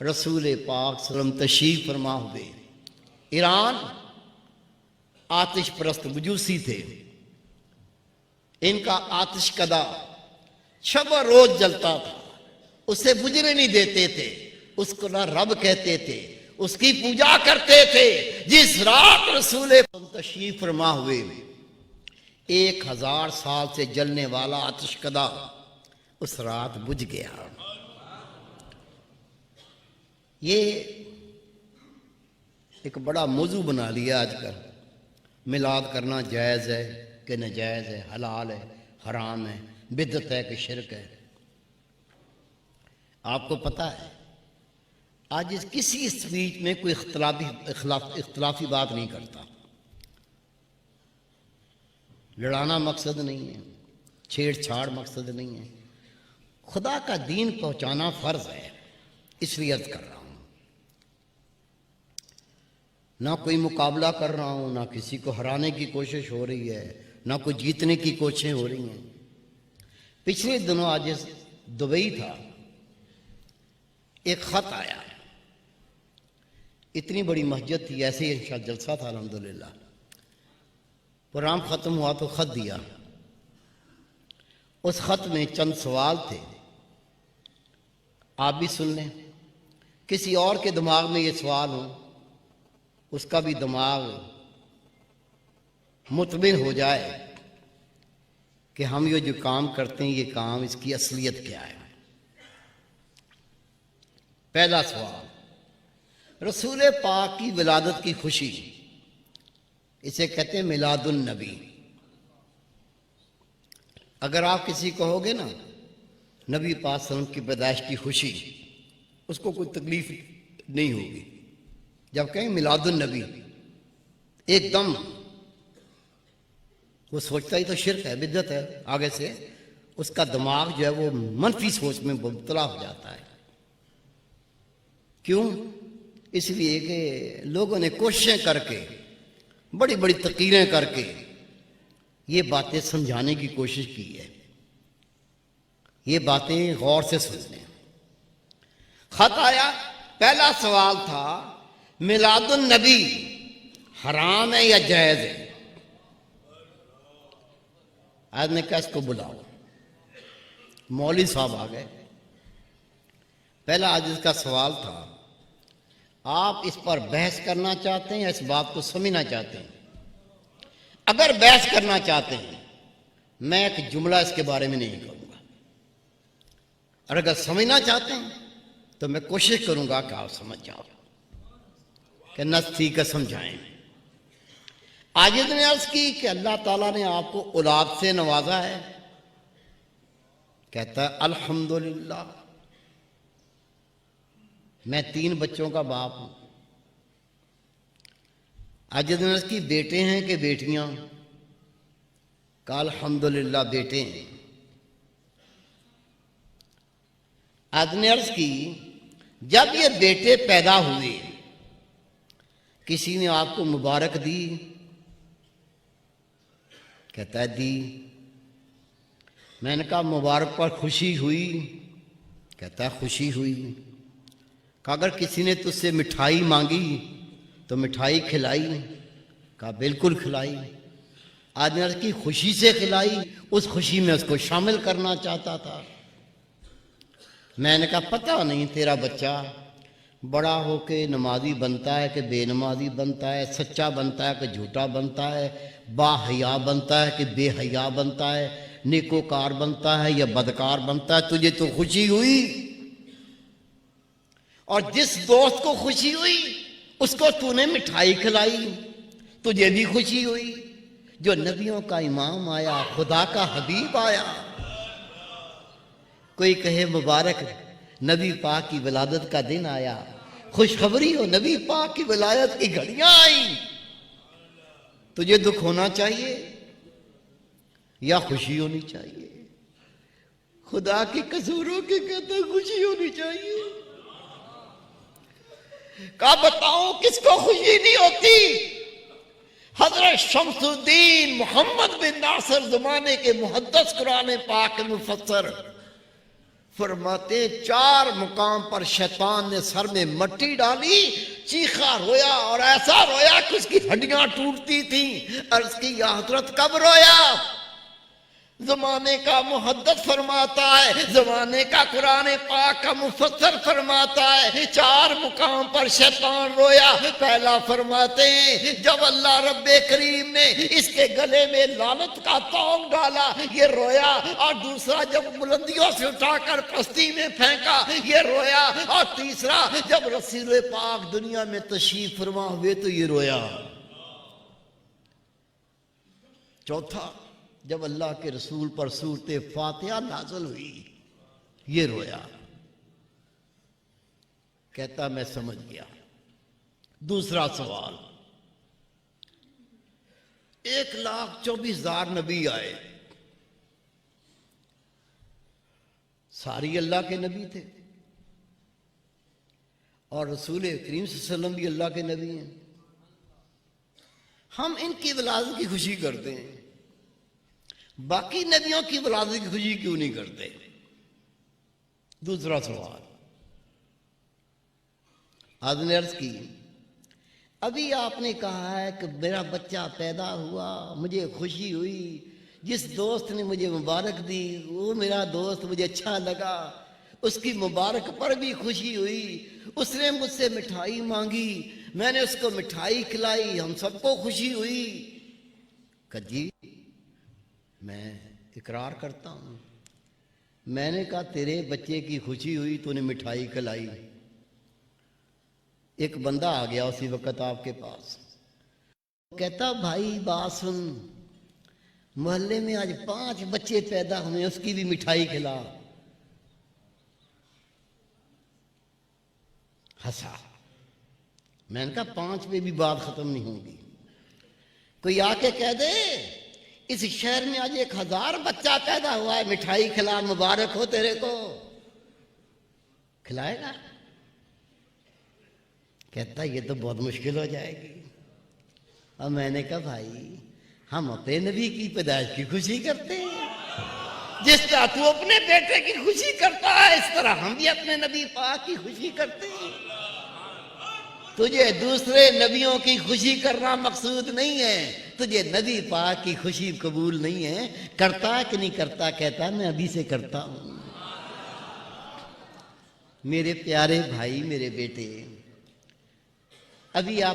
رسول پاک صلی اللہ علیہ وسلم تشریف فرما ہوئے۔ ایران آتش پرست مجوسی تھے، ان کا آتش کدا شب و روز جلتا تھا، اسے بجھنے نہیں دیتے تھے، اس کو نہ رب کہتے تھے، اس کی پوجا کرتے تھے۔ جس رات رسول تشریف فرما ہوئے 1000 سال سے جلنے والا آتش کدا اس رات بجھ گیا۔ یہ ایک بڑا موضوع بنا لیا آج کل، میلاد کرنا جائز ہے کہ ناجائز ہے، حلال ہے حرام ہے، بدعت ہے کہ شرک ہے۔ آپ کو پتہ ہے آج کسی اسپیچ میں کوئی اختلافی بات نہیں کرتا۔ لڑانا مقصد نہیں ہے، چھیڑ چھاڑ مقصد نہیں ہے، خدا کا دین پہنچانا فرض ہے، اس لیے عرض کر رہا ہوں۔ نہ کوئی مقابلہ کر رہا ہوں، نہ کسی کو ہرانے کی کوشش ہو رہی ہے، نہ کوئی جیتنے کی کوششیں ہو رہی ہیں۔ پچھلے دنوں آج دبئی تھا، ایک خط آیا، اتنی بڑی مسجد تھی، ایسے ہی جلسہ تھا الحمدللہ، پروگرام ختم ہوا تو خط دیا۔ اس خط میں چند سوال تھے، آپ بھی سن لیں، کسی اور کے دماغ میں یہ سوال ہو، اس کا بھی دماغ مطمئن ہو جائے کہ ہم یہ جو کام کرتے ہیں یہ کام اس کی اصلیت کیا ہے۔ پہلا سوال، رسول پاک کی ولادت کی خوشی، اسے کہتے ہیں میلاد النبی۔ اگر آپ کسی کہو گے نا نبی پاک صلی اللہ علیہ وسلم کی پیدائش کی خوشی، اس کو کوئی تکلیف نہیں ہوگی۔ جب کہیں میلاد النبی، ایک دم وہ سوچتا ہی تو شرک ہے، بدعت ہے، آگے سے اس کا دماغ جو ہے وہ منفی سوچ میں مبتلا ہو جاتا ہے۔ کیوں؟ اس لیے کہ لوگوں نے کوششیں کر کے، بڑی بڑی تقریریں کر کے یہ باتیں سمجھانے کی کوشش کی ہے۔ یہ باتیں غور سے سنیں۔ خط آیا، پہلا سوال تھا میلاد النبی حرام ہے یا جائز ہے؟ آج نے کہا اس کو بلاؤ، مولوی صاحب آ گئے۔ پہلا آج اس کا سوال تھا، آپ اس پر بحث کرنا چاہتے ہیں یا اس بات کو سمجھنا چاہتے ہیں؟ اگر بحث کرنا چاہتے ہیں میں ایک جملہ اس کے بارے میں نہیں کروں گا، اور اگر سمجھنا چاہتے ہیں تو میں کوشش کروں گا کہ آپ سمجھ جاؤ، کہ نص ٹھیک ہے سمجھائیں۔ عاجز نے عرض کی کہ اللہ تعالیٰ نے آپ کو اولاد سے نوازا ہے؟ کہتا ہے الحمدللہ، میں 3 بچوں کا باپ ہوں۔ عاجز نے عرض کی بیٹے ہیں کہ بیٹیاں؟ کہا الحمدللہ بیٹے ہیں۔ عاجز نے عرض کی جب یہ بیٹے پیدا ہوئے کسی نے آپ کو مبارک دی؟ کہتا ہے دی۔ میں نے کہا مبارک پر خوشی ہوئی؟ کہتا ہے خوشی ہوئی۔ کہا اگر کسی نے تجھ سے مٹھائی مانگی تو مٹھائی کھلائی؟ کہا بالکل کھلائی۔ آج نے کی خوشی سے کھلائی، اس خوشی میں اس کو شامل کرنا چاہتا تھا۔ میں نے کہا پتہ نہیں تیرا بچہ بڑا ہو کے نمازی بنتا ہے کہ بے نمازی بنتا ہے، سچا بنتا ہے کہ جھوٹا بنتا ہے، با حیا بنتا ہے کہ بے حیا بنتا ہے، نیکوکار بنتا ہے یا بدکار بنتا ہے، تجھے تو خوشی ہوئی۔ اور جس دوست کو خوشی ہوئی اس کو تو نے مٹھائی کھلائی، تجھے بھی خوشی ہوئی۔ جو نبیوں کا امام آیا، خدا کا حبیب آیا، کوئی کہے مبارک نبی پاک کی ولادت کا دن آیا، خوشخبری ہو نبی پاک کی ولادت کی گھڑیاں آئیں، تجھے دکھ ہونا چاہیے یا خوشی ہونی چاہیے؟ خدا کی قصوروں کے کہتا خوشی ہونی چاہیے۔ کہا بتاؤ کس کو خوشی نہیں ہوتی؟ حضرت شمس الدین محمد بن ناصر زمانے کے محدث قرآن پاک مفسر فرماتے 4 مقام پر شیطان نے سر میں مٹی ڈالی، چیخا رویا اور ایسا رویا کہ اس کی ہڈیاں ٹوٹتی تھیں۔ عرض کی یا حضرت کب رویا؟ زمانے کا محدث فرماتا ہے، زمانے کا قرآن پاک کا مفسر فرماتا ہے 4 مقام پر شیطان رویا۔ پہلا فرماتے ہیں جب اللہ رب کریم نے اس کے گلے میں لعنت کا تونگ ڈالا، یہ رویا، اور دوسرا جب بلندیوں سے اٹھا کر پستی میں پھینکا، یہ رویا، اور تیسرا جب رسول پاک دنیا میں تشریف فرما ہوئے تو یہ رویا، چوتھا جب اللہ کے رسول پر سورت فاتحہ نازل ہوئی یہ رویا۔ کہتا میں سمجھ گیا۔ دوسرا سوال، 1,24,000 نبی آئے، ساری اللہ کے نبی تھے، اور رسول کریم صلی اللہ علیہ وسلم بھی اللہ کے نبی ہیں۔ ہم ان کی ولادت کی خوشی کرتے ہیں، باقی نبیوں کی ولادت کی خوشی کیوں نہیں کرتے؟ دوسرا سوال، آج نے عرض کی ابھی آپ نے کہا ہے کہ میرا بچہ پیدا ہوا، مجھے خوشی ہوئی، جس دوست نے مجھے مبارک دی وہ میرا دوست مجھے اچھا لگا، اس کی مبارک پر بھی خوشی ہوئی، اس نے مجھ سے مٹھائی مانگی، میں نے اس کو مٹھائی کھلائی، ہم سب کو خوشی ہوئی۔ کہ جی میں اقرار کرتا ہوں، میں نے کہا تیرے بچے کی خوشی ہوئی تو نے مٹھائی کھلائی۔ ایک بندہ آ گیا اسی وقت آپ کے پاس، کہتا بھائی بات سن، محلے میں آج 5 بچے پیدا ہوئے، اس کی بھی مٹھائی کھلا۔ ہنسا۔ میں نے کہا 5 پہ بھی بات ختم نہیں ہوگی، کوئی آ کے کہہ دے اس شہر میں آج 1,000 بچہ پیدا ہوا ہے، مٹھائی کھلا، مبارک ہو تیرے کو، کھلائے گا؟ کہتا یہ تو بہت مشکل ہو جائے گی۔ اور میں نے کہا بھائی ہم اپنے نبی کی پیدائش کی خوشی کرتے ہیں، جس طرح تو اپنے بیٹے کی خوشی کرتا ہے اس طرح ہم بھی اپنے نبی پاک کی خوشی کرتے ہیں۔ تجھے دوسرے نبیوں کی خوشی کرنا مقصود نہیں ہے، تجھے نبی پاک کی خوشی قبول نہیں ہے، کرتا کہ نہیں کرتا؟ کہتا میں ابھی سے کرتا ہوں۔ میرے پیارے بھائی، میرے بیٹے، ابھی آپ